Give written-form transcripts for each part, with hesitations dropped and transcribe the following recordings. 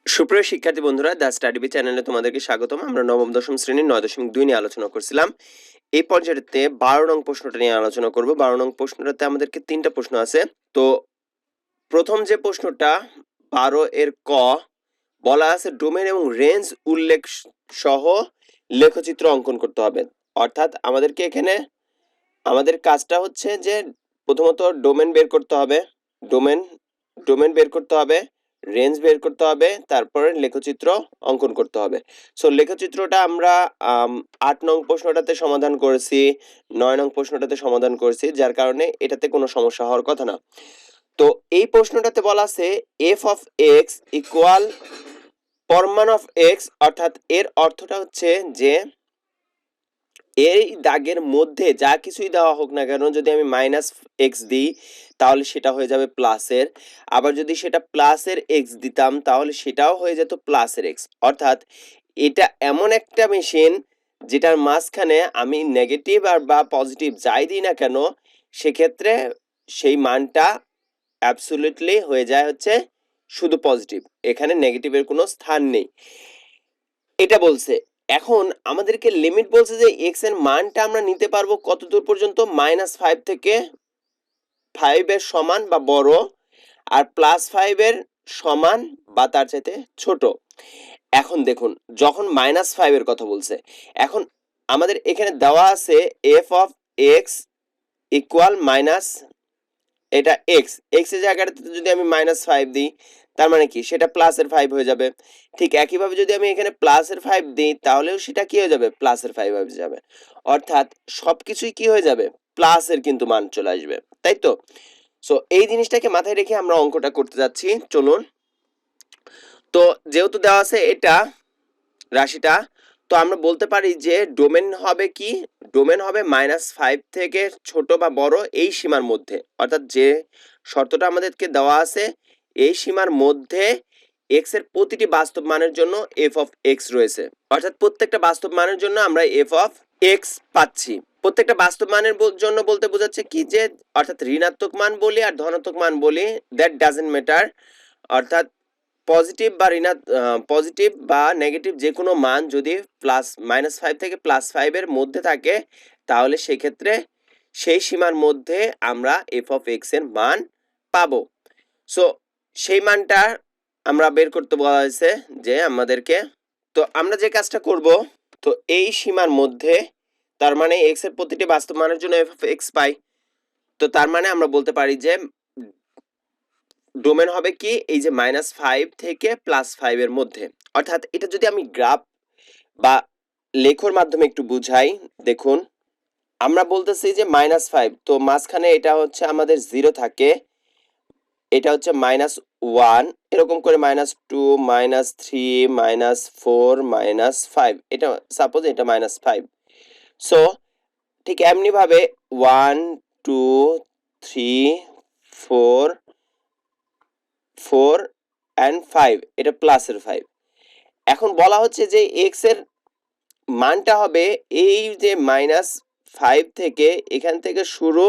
সুপ্রিয় শিক্ষার্থী বন্ধুরা, দ্য স্টাডিবি চ্যানেলে তোমাদেরকে স্বাগতম। আমরা নবম দশম শ্রেণীর 9.2 নিয়ে আলোচনা করছিলাম। এই পর্যায়েতে 12 নং প্রশ্নটা নিয়ে আলোচনা করব। 12 নং প্রশ্নটাতে আমাদেরকে 3টা প্রশ্ন আছে। তো প্রথম যে প্রশ্নটা 12 এর ক বলা আছে ডোমেন এবং রেঞ্জ উল্লেখ সহ লেখচিত্র অঙ্কন করতে হবে। অর্থাৎ আমাদেরকে এখানে আমাদের কাজটা হচ্ছে যে প্রথমত ডোমেন বের করতে হবে, ডোমেন বের করতে হবে, রেঞ্জ বের করতে হবে, তারপরে লেখচিত্র অঙ্কন করতে হবে। সো লেখচিত্রটা আমরা 8 নং প্রশ্নটাতে সমাধান করেছি, 9 নং প্রশ্নটাতে সমাধান করেছি, যার কারণে এটাতে কোনো সমস্যা হওয়ার কথা না। তো এই প্রশ্নটাতে বলা আছে এফ অফ এক্স ইকুয়াল পরমান অফ এক্স, অর্থাৎ এর অর্থটা হচ্ছে যে এই দাগের মধ্যে যা কিছুই দেওয়া হোক না কেন, যদি আমি মাইনাস এক্স দিই তাহলে সেটা হয়ে যাবে প্লাসের, আবার যদি সেটা প্লাসের এক্স দিতাম তাহলে সেটাও হয়ে যেত প্লাসের এক্স। অর্থাৎ এটা এমন একটা মেশিন যেটার মাঝখানে আমি নেগেটিভ আর বা পজিটিভ যাই দিই না কেন, সেক্ষেত্রে সেই মানটা অ্যাবসলিউটলি হয়ে যায় হচ্ছে শুধু পজিটিভ, এখানে নেগেটিভের কোনো স্থান নেই, এটা বলছে। এখন আমাদেরকে লিমিট বলছে যে এক্স এর মানটা আমরা নিতে পারবো কত দূর পর্যন্ত, -5 থেকে 5 এর সমান বা বড়, আর +5 এর সমান বা তার চাইতে ছোট। এখন দেখুন, যখন -5 এর কথা বলছে, এখন আমাদের এখানে দেওয়া আছে f of x equal minus, এটা এক্স এর জায়গাটাতে যদি আমি -5 দিই তার মানে কি সেটা প্লাসের 5 হয়ে যাবে। ঠিক একইভাবে যদি আমি এখানে প্লাসের 5 দিই তাহলেও সেটা কি হয়ে যাবে, প্লাসের 5 হয়ে যাবে। অর্থাৎ সবকিছুই কি হয়ে যাবে, প্লাসের কিন্তু মান চলে আসবে, তাই তো? সো এই জিনিসটাকে মাথায় রেখে আমরা অঙ্কটা করতে যাচ্ছি, চলুন। তো যেহেতু দেওয়া আছে এটা রাশিটা, তো আমরা বলতে পারি যে ডোমেন হবে কি, ডোমেন হবে -5 থেকে ছোট বা বড় এই সীমার মধ্যে। অর্থাৎ যে শর্তটা আমাদেরকে দেওয়া আছে এই সীমার মধ্যে এক্স এর প্রতিটি বাস্তব মানের জন্য এফ অফ এক্স রয়েছে। অর্থাৎ প্রত্যেকটা বাস্তব মানের জন্য আমরা এফ অফ এক্স পাচ্ছি। প্রত্যেকটা বাস্তব মানের জন্য বলতে বোঝাচ্ছে কি যে, অর্থাৎ ঋণাত্মক মান বলি আর ধনাত্মক মান বলি, দ্যাট ডাজন্ট ম্যাটার। অর্থাৎ পজিটিভ বা নেগেটিভ যে কোনো মান যদি -5 থেকে +5 এর মধ্যে থাকে তাহলে সেক্ষেত্রে সেই সীমার মধ্যে আমরা এফ অফ এক্স এর মান পাবো। সো সেই মানটা আমরা বের করতে বলা হয়েছে যে আমাদেরকে। তো আমরা যে কাজটা করব, তো এই সীমার মধ্যে, তার মানে এক্স এর প্রতিটি বাস্তব মানের জন্য এফ অফ এক্স পাই, তো তার মানে আমরা বলতে পারি যে ডোমেন হবে কি এই যে -5 থেকে +5 এর মধ্যে। অর্থাৎ এটা যদি আমি গ্রাফ বা লেখর মাধ্যমে একটু বুঝাই, দেখুন আমরা বলতেছি যে -5, তো মাঝখানে এটা হচ্ছে আমাদের 0 থাকে, এটা হচ্ছে -1, এরকম করে -2, -3, -4, -5, এটা সাপোজ এটা -5। সো ঠিক এমনি ভাবে 1 2 3 4 4 and 5, এটা প্লাসের 5। এখন বলা হচ্ছে যে এক্স এর মানটা হবে এই যে -5 থেকে এখান থেকে শুরু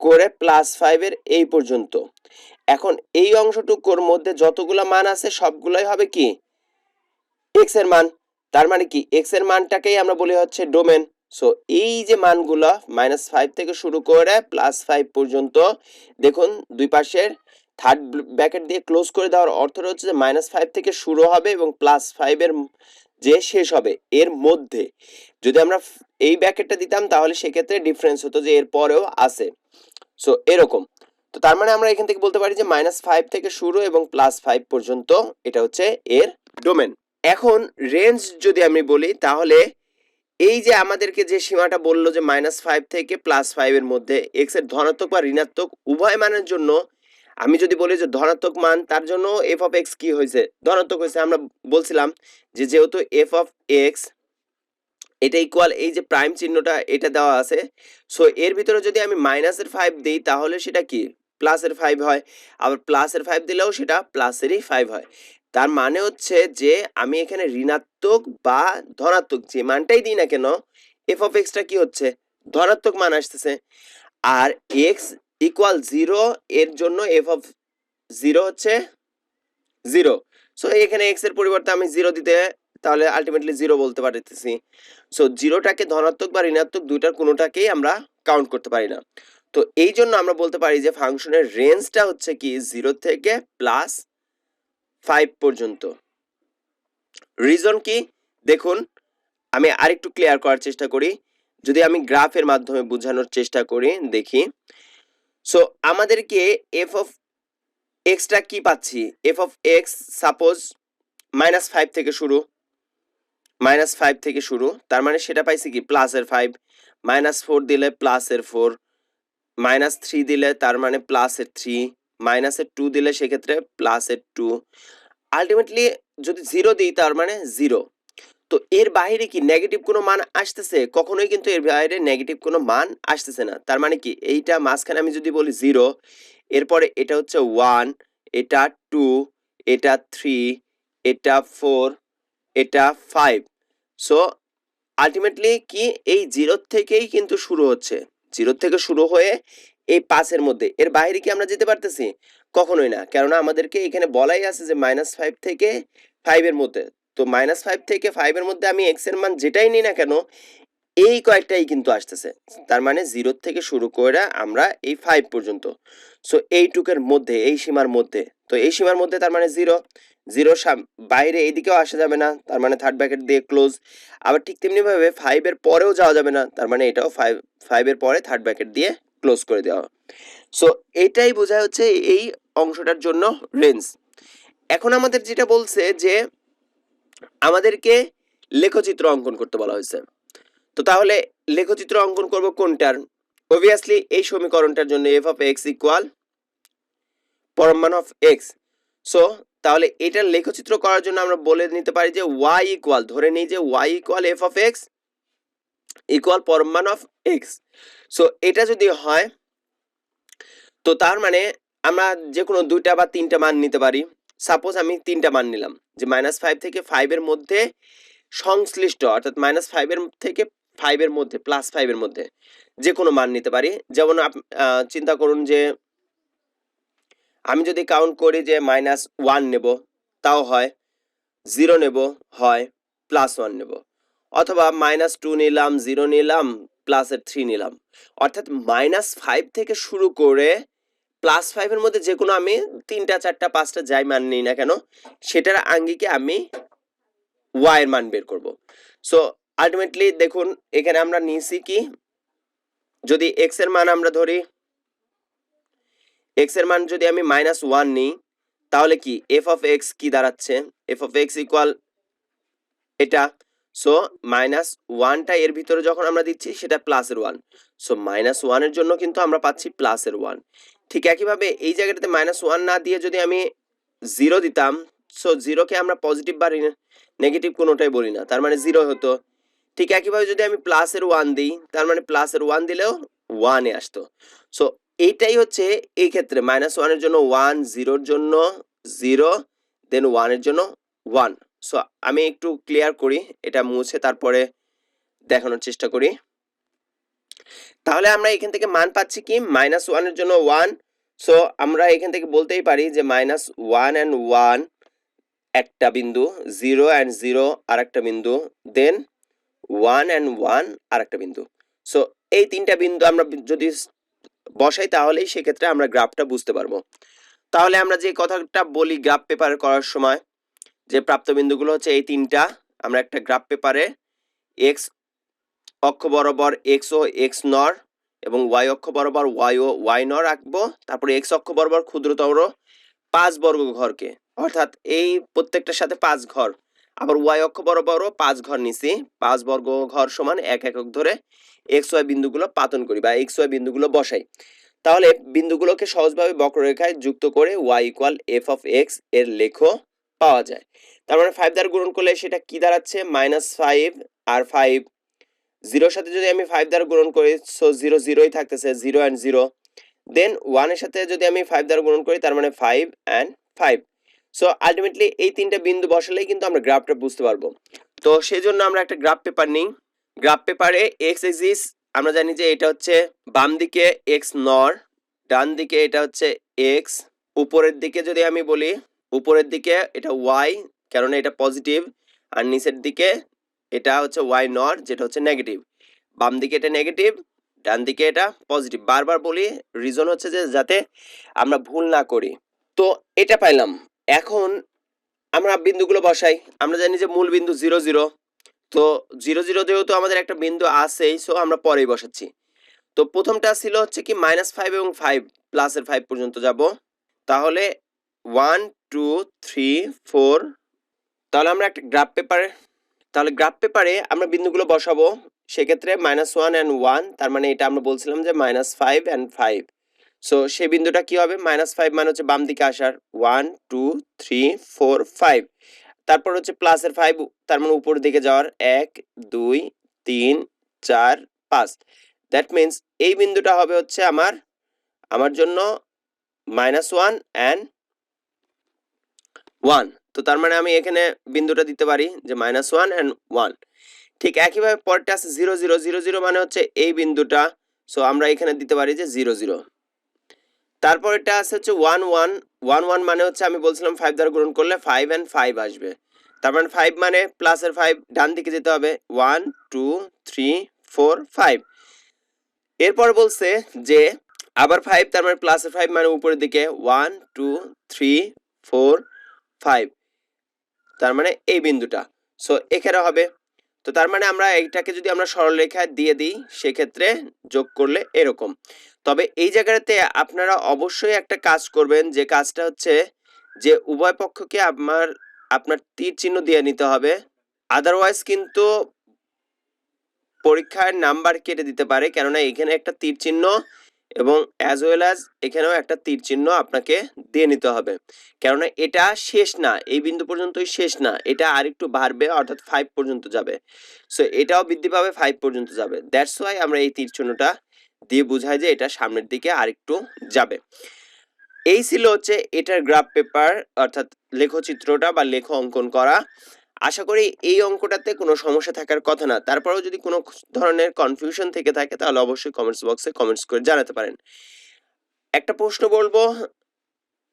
করে +5 এর এই পর্যন্ত। এখন এই অংশটুকুর মধ্যে যতগুলা মান আছে সবগুলাই হবে কি এক্স এর মান। তার মানে কি এক্স এর মানটাকেই আমরা বলি হচ্ছে ডোমেন। সো এই যে মানগুলো -5 থেকে শুরু করে +5 পর্যন্ত, দেখুন দুই পাশের থার্ড ব্র্যাকেট দিয়ে ক্লোজ করে দেওয়ার অর্থটা হচ্ছে যে -5 থেকে শুরু হবে এবং +5 এর যে শেষ হবে এর মধ্যে। যদি আমরা এই ব্র্যাকেটটা দিতাম তাহলে সেক্ষেত্রে ডিফারেন্স হতো যে এর পরেও আছে। সো এরকম। তো তার মানে আমরা এখান থেকে বলতে পারি যে -5 থেকে শুরু এবং +5 পর্যন্ত এটা হচ্ছে এর ডোমেন। এখন রেঞ্জ যদি আমি বলি তাহলে এই যে আমাদেরকে যে সীমাটা বললো যে -5 থেকে +5 এর মধ্যে এক্স এর ধনাত্মক বা ঋণাত্মক উভয় মানের জন্য, আমি যদি বলি যে ধনাত্মক মান তার জন্য এফ অফ এক্স কি হয়েছে, ধনাত্মক হয়েছে। আমরা বলছিলাম যে যেহেতু এফ অফ এক্স এটা ইকুয়াল এই যে প্রাইম চিহ্নটা এটা দেওয়া আছে, সো এর ভিতরে যদি আমি -5 দিই তাহলে সেটা কি +5 হয়, আবার +5 দিলেও সেটা +5 হয়। তার মানে হচ্ছে যে আমি এখানে ঋণাত্মক বা ধনাত্মক যে মানটাই দিই না কেন, এফ অফ এক্সটা কি হচ্ছে ধনাত্মক মান আসতেছে। আর এক্স ইকুয়াল 0 এর জন্য এফ অফ 0 হচ্ছে 0। সো এখানে এক্স এর পরিবর্তে আমি 0 দিতে তাহলে আলটিমেটলি 0 বলতে পারতেছি। সো 0টাকে ধনাত্মক বা ঋণাত্মক দুইটার কোনোটাকেই আমরা কাউন্ট করতে পারি না। তো এই জন্য আমরা বলতে পারি যে ফাংশনের রেঞ্জটা হচ্ছে কি 0 থেকে +5 পর্যন্ত। রিজন কি দেখুন, আমি আরেকটু ক্লিয়ার করার চেষ্টা করি। যদি আমি গ্রাফের মাধ্যমে বোঝানোর চেষ্টা করি দেখি। সো আমাদেরকে এফ অফ এক্সটা কি পাচ্ছি, এফ অফ এক্স সাপোজ -5 থেকে শুরু, -5 থেকে শুরু, তার মানে সেটা পাইছি কি প্লাসের 5, -4 দিলে প্লাসের 4, -3 দিলে তার মানে প্লাসের 3, -2 দিলে সেক্ষেত্রে প্লাসের 2, আলটিমেটলি যদি 0 দিই তার মানে 0। তো এর বাইরে কি নেগেটিভ কোনো মান আসতেছে? কখনোই কিন্তু এর বাইরে নেগেটিভ কোনো মান আসতেছে না। তার মানে কি এইটা মাঝখানে আমি যদি বলি 0, এরপরে এটা হচ্ছে 1, এটা 2, এটা 3, এটা 4, এটা 5। সো আলটিমেটলি কি এই 0 থেকেই কিন্তু শুরু হচ্ছে। 0 থেকে শুরু হয়ে এই 5 এর মধ্যে। এর বাইরে কি আমরা যেতে পারতেছি? কখনোই না। কেননা আমাদেরকে এখানে বলাই আছে যে -5 থেকে 5 এর মধ্যে। তো -5 থেকে 5 এর মধ্যে আমি x এর মান যেটাই নিই না কেন এই কয়েকটাই কিন্তু আসতেছে। তার মানে 0 থেকে শুরু করে আমরা এই 5 পর্যন্ত। সো এইটুকের মধ্যে, এই সীমার মধ্যে। তো এই সীমার মধ্যে তার মানে 0, 0 বাইরে এদিকেও আসা যাবে না। তার মানে থার্ড ব্র্যাকেট দিয়ে ক্লোজ। আবার ঠিক তেমনিভাবে 5 এর পরেও যাওয়া যাবে না। তার মানে এটাও 5 এর পরে থার্ড ব্র্যাকেট দিয়ে ক্লোজ করে দেওয়া। সো এটাই বোঝায় হচ্ছে এই অংশটার জন্য রেঞ্জ। এখন আমাদের যেটা বলছে যে আমাদেরকে লেখচিত্র অঙ্কন করতে বলা হয়েছে। তো তাহলে লেখচিত্র অঙ্কন করব কোনটার? অবভিয়াসলি এই সমীকরণটার জন্য f of x ইকুয়াল পরম মান অফ x। সো তাহলে এটার লেখচিত্র করার জন্য আমরা বলে নিতে পারি যে y ইকুয়াল, ধরে নিই যে y equal f of x equal পরম মান অফ x। সো এটা যদি হয় তো তার মানে আমরা যে কোনো দুইটা বা তিনটা মান নিতে পারি। সাপোজ আমি তিনটা মান নিলাম যে -5 থেকে 5 এর মধ্যে সংশ্লিষ্ট, অর্থাৎ -5 এর থেকে 5 এর মধ্যে, +5 এর মধ্যে যে কোনো মান নিতে পারি। যেমন চিন্তা করুন যে আমি যদি কাউন্ট করি যে -1 নেব তাও হয়, 0 নেব হয়, +1 নেব, অথবা -2 নিলাম, 0 নিলাম, প্লাসের 3 নিলাম। অর্থাৎ -5 থেকে শুরু করে +5 এর মধ্যে যে কোনো আমি 3টা 4টা 5টা যাই মান নিই না কেন সেটার আঙ্গিকে আমি y এর মান বের করব। সো আলটিমেটলি দেখুন এখানে আমরা নিয়েছি কি, যদি x এর মান আমরা ধরি, x এর মান যদি আমি -1 নিই তাহলে কি f of x কি দাঁড়াচ্ছে, f of x ইকুয়াল এটা। সো -1টা এর ভিতরে যখন আমরা দিচ্ছি সেটা প্লাসের 1। সো -1 এর জন্য কিন্তু আমরা পাচ্ছি প্লাসের 1। ঠিক একইভাবে এই জায়গাটাতে -1 না দিয়ে যদি আমি 0 দিতাম, সো 0 কে আমরা পজিটিভ বা নেগেটিভ কোনোটাই বলি না, তার মানে 0 হতো। ঠিক একইভাবে যদি আমি প্লাসের 1 দিই তার মানে প্লাসের 1 দিলেও 1 এ আসতো। সো এইটাই হচ্ছে এই ক্ষেত্রে -1 এর জন্য 1, 0 এর জন্য 0, দেন 1 এর জন্য 1। সো আমি একটু ক্লিয়ার করি, এটা মুছে তারপরে দেখানোর চেষ্টা করি। তাহলে আমরা এখান থেকে মান পাচ্ছি কি -1 এর জন্য 1। সো আমরা এখান থেকে বলতেই পারি যে -1 and 1 একটা বিন্দু, 0 and 0 আরেকটা বিন্দু, দেন 1 and 1 আরেকটা বিন্দু। সো এই তিনটা বিন্দু আমরা যদি বসাই তাহলেই সেক্ষেত্রে আমরা গ্রাফটা বুঝতে পারবো। তাহলে আমরা যে কথাটা বলি গ্রাফ পেপার করার সময় যে প্রাপ্ত বিন্দুগুলো হচ্ছে এই তিনটা, আমরা একটা গ্রাফ পেপারে x অক্ষ বরাবর x ও x নর এবং y অক্ষ বরাবর y ও y নর আঁকবো। তারপরে x অক্ষ বরাবর ক্ষুদ্রতম 5 বর্গ ঘরকে, অর্থাৎ এই প্রত্যেকটার সাথে 5 ঘর, আবার y অক্ষ বরাবরও 5 ঘর নিছি, 5 বর্গ ঘর সমান 1 একক ধরে xy বিন্দুগুলো পাতন করি বা xy বিন্দুগুলো বসাই। তাহলে বিন্দুগুলোকে সহজভাবে বক্ররেখায় যুক্ত করে y equal f of x এর লেখ পাওয়া যায়। তার মানে 5 দ্বারা গুণন করলে সেটা কি দাঁড়াচ্ছে, -5 আর 5, 0 এর সাথে যদি আমি 5 দ্বারা গুণন করি সো 0 0ই থাকতেছে, 0 and 0, দেন 1 এর সাথে যদি আমি 5 দ্বারা গুণন করি তার মানে 5 and 5। সো আলটিমেটলি এই তিনটা বিন্দু বসালেই কিন্তু আমরা গ্রাফটা বুঝতে পারবো। তো সেজন্য আমরা একটা গ্রাফ পেপার নিই। গ্রাফ পেপারে x এক্সিস আমরা জানি যে এটা হচ্ছে বাম দিকে x নর, ডান দিকে এটা হচ্ছে x, উপরের দিকে যদি আমি বলি উপরের দিকে এটা ওয়াই, কেননা এটা পজিটিভ, আর নিচের দিকে এটা হচ্ছে ওয়াই নট, যেটা হচ্ছে নেগেটিভ। বাম দিকে এটা নেগেটিভ, ডান দিকে এটা পজিটিভ। বারবার বলি, রিজন হচ্ছে যে যাতে আমরা ভুল না করি। তো এটা পাইলাম। এখন আমরা বিন্দুগুলো বসাই। আমরা জানি যে মূল বিন্দু 0 0, তো 0 0 যেহেতু আমাদের একটা বিন্দু আছেই, সো আমরা পরেই বসাচ্ছি। তো প্রথমটা ছিল হচ্ছে কি -5 এবং 5, প্লাসের 5 পর্যন্ত যাব। তাহলে 1 2 3 4, তাহলে আমরা একটা গ্রাফ পেপারে আমরা বিন্দুগুলো বসাবো। সেক্ষেত্রে -1 and 1, তার মানে এটা আমরা বলছিলাম যে -5 and 5। সো সেই বিন্দুটা কি হবে? -5 মানে হচ্ছে বাম দিকে আসার 1 2 3 4 5, তারপর হচ্ছে প্লাসের 5, তার মানে উপরের দিকে যাওয়ার 1 2 3 4 5। দ্যাট মিন্স এই বিন্দুটা হবে হচ্ছে আমার জন্য -1 and 1। তো তার মানে আমি এখানে বিন্দুটা দিতে পারি যে -1 and 1। ঠিক একইভাবে পরেরটা আছে 0 0 0 0, মানে হচ্ছে এই বিন্দুটা। সো আমরা এখানে দিতে পারি যে 0 0। তারপর এটা আছে হচ্ছে 1 1 1 1, মানে হচ্ছে আমি বলছিলাম 5 দ্বারা গুণন করলে 5 and 5 আসবে। তার মানে 5 মানে প্লাসের 5 ডান দিকে যেতে হবে 1 2 3 4 5। এরপর বলছে যে আবার 5, তার মানে প্লাসের 5 মানে উপরের দিকে 1 2 3 4 5, তার মানে এই বিন্দুটা। সো এখানে হবে। তো তার মানে আমরা এইটাকে যদি আমরা সরলরেখায় দিয়ে দিই, সেক্ষেত্রে যোগ করলে এরকম। তবে এই জায়গাতে আপনারা অবশ্যই একটা কাজ করবেন, যে কাজটা হচ্ছে যে উভয় পক্ষকে আপনার তীর চিহ্ন দিয়ে নিতে হবে। আদারওয়াইজ কিন্তু পরীক্ষায় নাম্বার কেটে দিতে পারে, কেননা এখানে একটা তীর চিহ্ন এবং অ্যাজ ওয়েল অ্যাজ এখানেও একটা তীর চিহ্ন আপনাকে দিয়ে নিতে হবে, কেননা এটা শেষ না, এই বিন্দু পর্যন্তই শেষ না, এটা আরেকটু বাড়বে, অর্থাৎ 5 পর্যন্ত যাবে। সো এটাও বৃদ্ধি পাবে, 5 পর্যন্ত যাবে। দ্যাটস ওয়াই আমরা এই তীর চিহ্নটা দিয়ে বুঝাই যে এটা সামনের দিকে আরেকটু যাবে। এই ছিল হচ্ছে এটার গ্রাফ পেপার, অর্থাৎ লেখচিত্রটা বা লেখ অঙ্কন করা। আশা করি এই অঙ্কটাতে কোনো সমস্যা থাকার কথা না। তারপরেও যদি কোনো ধরনের কনফিউশন থেকে থাকে, তাহলে অবশ্যই কমেন্টস বক্সে কমেন্টস করে জানাতে পারেন। একটা প্রশ্ন বলবো,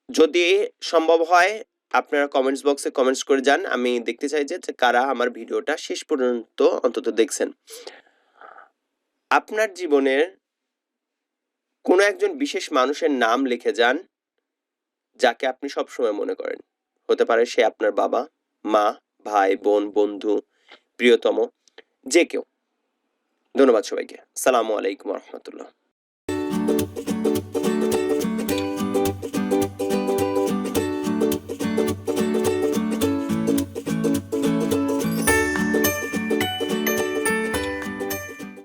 যদি সম্ভব হয় আপনারা কমেন্টস বক্সে কমেন্টস করে যান। আমি দেখতে চাই যে কারা আমার ভিডিওটা শেষ পর্যন্ত অন্তত দেখছেন। আপনার জীবনের কোনো একজন বিশেষ মানুষের নাম লিখে যান, যাকে আপনি সবসময় মনে করেন। হতে পারে সে আপনার বাবা, মা, ভাই, বোন, বন্ধু, প্রিয়তম, যে কেউ। ধন্যবাদ সবাইকে। আসসালামু আলাইকুম ওয়া রাহমাতুল্লাহ।